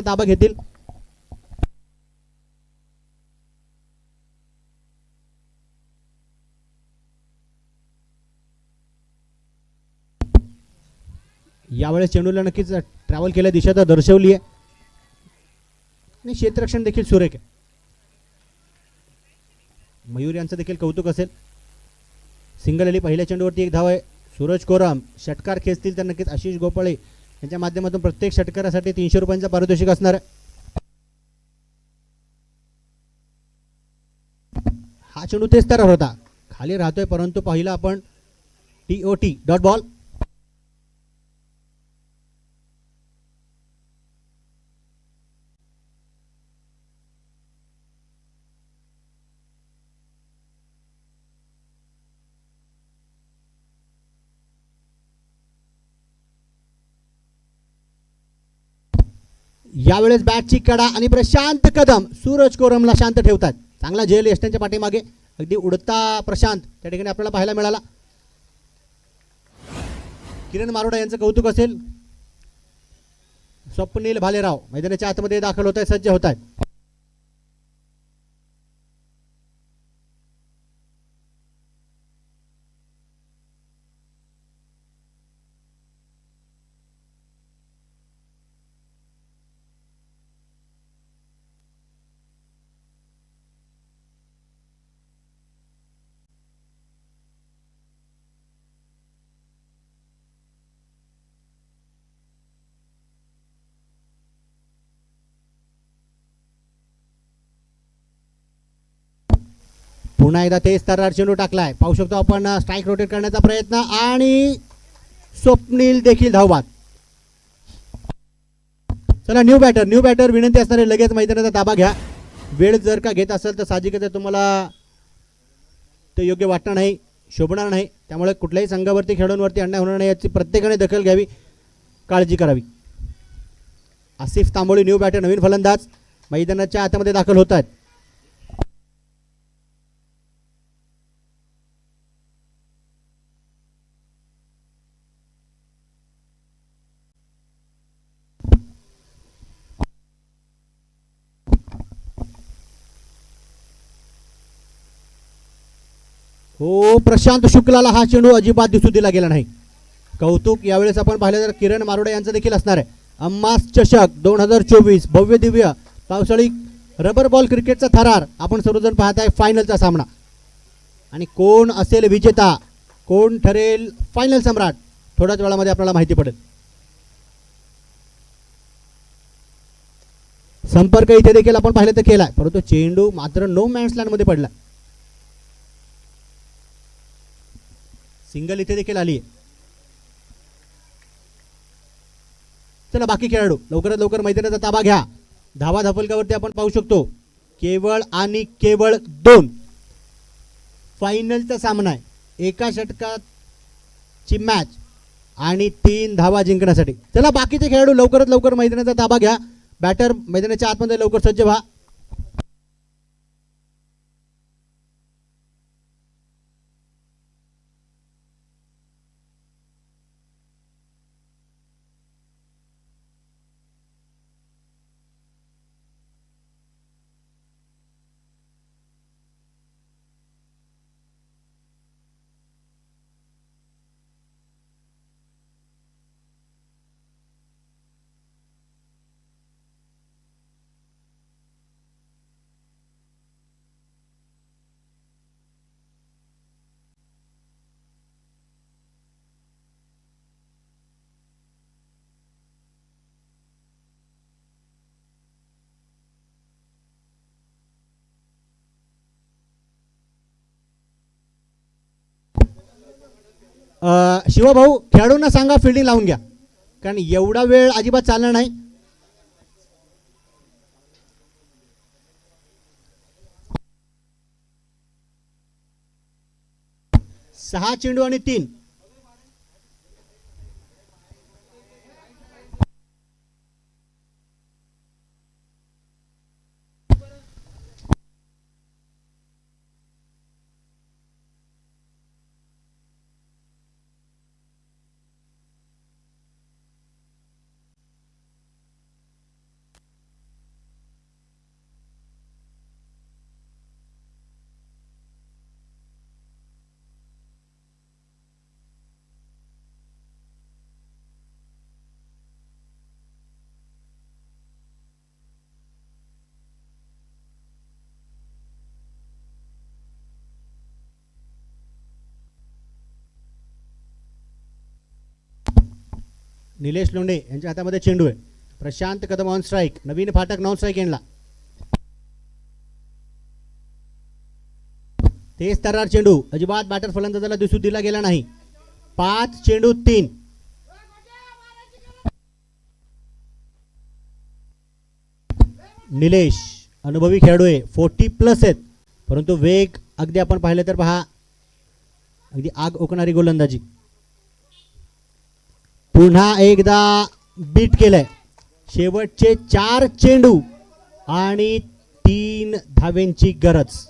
ताबा घेतील. यावेळेस चेंडूला नक्कीच ट्रॅव्हल केल्या दिशा तर दर्शवली आहे आणि क्षेत्ररक्षण देखील सुरेख आहे. मयूर यांचं देखील कौतुक असेल. सिंगल आली पहिल्या चेंडूवरती एक धाव आहे. सूरज कोरम षटकार खेचतील तर नक्कीच आशिष गोपाळे यांच्या माध्यमातून प्रत्येक षटकारासाठी 300 रुपयांचा पारितोषिक असणार आहे. हा चेंडू तेच तर होता, खाली राहतोय परंतु पाहिला आपण TOT डॉट बॉल. यावेळेस बॅटची कडा आणि प्रशांत कदम सूरज कोरमला शांत ठेवतात. चांगला झेल यष्टांच्या पाठीमागे अगदी उडता प्रशांत त्या ठिकाणी आपल्याला पाहायला मिळाला. किरण मारोडा यांचं कौतुक असेल. स्वप्नील भालेराव मैदानाच्या आतमध्ये दाखल होत आहेत, सज्ज होत आहेत. पुन्हा एकदा तेच तर्रार चेंडू टाकलाय. पाहू शकतो आपण स्ट्राईक रोटेट करण्याचा प्रयत्न आणि स्वप्नील देखील धावबाद. चला न्यू बॅटर विनंती असणार आहे लगेच मैदानाचा ताबा घ्या. वेळ जर का घेत असेल तर साहजिकच तुम्हाला ते योग्य वाटणार नाही, शोभणार नाही. त्यामुळे कुठल्याही संघावरती खेळाडूंवरती अन्याय होणार नाही याची प्रत्येकाने दखल घ्यावी, काळजी करावी. आसिफ तांबोळी न्यू बॅटर नवीन फलंदाज मैदानाच्या आतमध्ये दाखल होत आहेत. हो, प्रशांत शुक्लाला हा चेंडू अजिबात दिसू दिला गेला नाही. कौतुक यावेळेस आपण पाहिलं तर किरण मारोडे यांचं देखील असणार आहे. अम्मास चषक 2024 भव्य दिव्य पावसाळी रबर बॉल क्रिकेटचा थरार आपण सर्वजण पाहताय. फायनलचा सामना आणि कोण असेल विजेता, कोण ठरेल फायनल सम्राट, थोड्याच वेळामध्ये आपल्याला माहिती पडेल. संपर्क इथे देखील आपण पाहिलं तर केलाय, परंतु चेंडू मात्र नो मॅन्स लँड मध्ये पडला. सिंगल इथे देखील आली. चला बाकी खेळाडू लवकरात लवकर मैदानाचा ताबा घ्या. धावा धपलकावरती आपण पाहू शकतो केवळ आणि केवळ 2 फायनलचा सामना आहे. एका षटकाची मॅच आणि 3 धावा जिंकण्यासाठी. चला बाकीचे खेळाडू लवकरात लवकर मैदानाचा ताबा घ्या. बॅटर मैदानाच्या आतमध्ये लवकर सज्ज व्हा. शिवभाऊ खेळाडूंना सांगा फिल्डिंग लावून घ्या, कारण एवढा वेळ अजिबात चालणार नाही. सहा चेंडू आणि 3. निलेश लोंढे यांच्या हातामध्ये चेंडू आहे. Prashant Kadam on strike. Naveen Phatak non strike एंडला. तेज तर्रार चेंडू अजिबात बॅटर फलंदाजाला दिसू दिला गेला नाही. 5 चेंडू 3. निलेश अनुभवी खेळाडू आहे, 40+ आहेत, परंतु वेग अगदी आपण पाहिलं तर पहा अगदी आग ओकणारी गोलंदाजी. पुन्हा एकदा बीट केलंय. शेवटचे 4 चेंडू आणि 3 धावेंची गरज.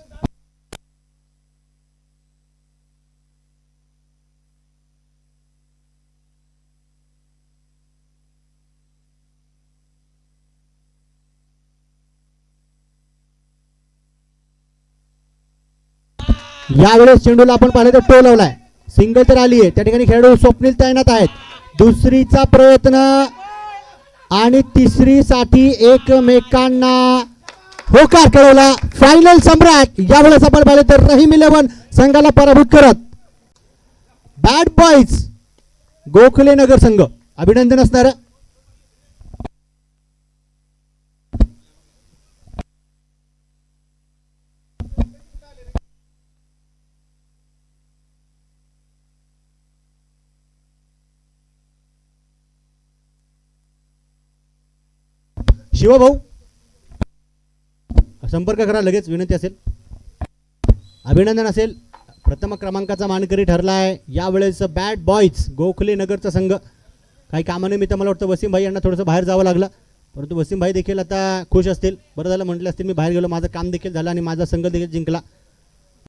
यावेळेस चेंडूला आपण पाहिलं तर टो लावलाय. सिंगल तर आली आहे. त्या ठिकाणी खेळाडू स्वप्नील तैनात आहेत. दुसरीचा प्रयत्न आणि तिसरीसाठी एकमेकांना होकार कळवला. फायनल सम्राट यावेळेस आपण पाहिलं तर रहीम 11 संघाला पराभूत करत बॅड बॉईज गोखले नगर संघ. अभिनंदन असणार. शिवभाऊ संपर्क करा लगेच, विनंती असेल. अभिनंदन असेल. प्रथम क्रमांकाचा मानकरी ठरलाय यावेळेस बॅड बॉईज गोखले नगरचा संघ. काही कामानिमित्त मला वाटतं वसीम भाई यांना थोडंसं बाहेर जावं लागलं, परंतु वसीम भाई देखील आता खुश असतील. बरं झालं म्हटलं असतील मी बाहेर गेलो, माझं काम देखील झालं आणि माझा संघ देखील जिंकला.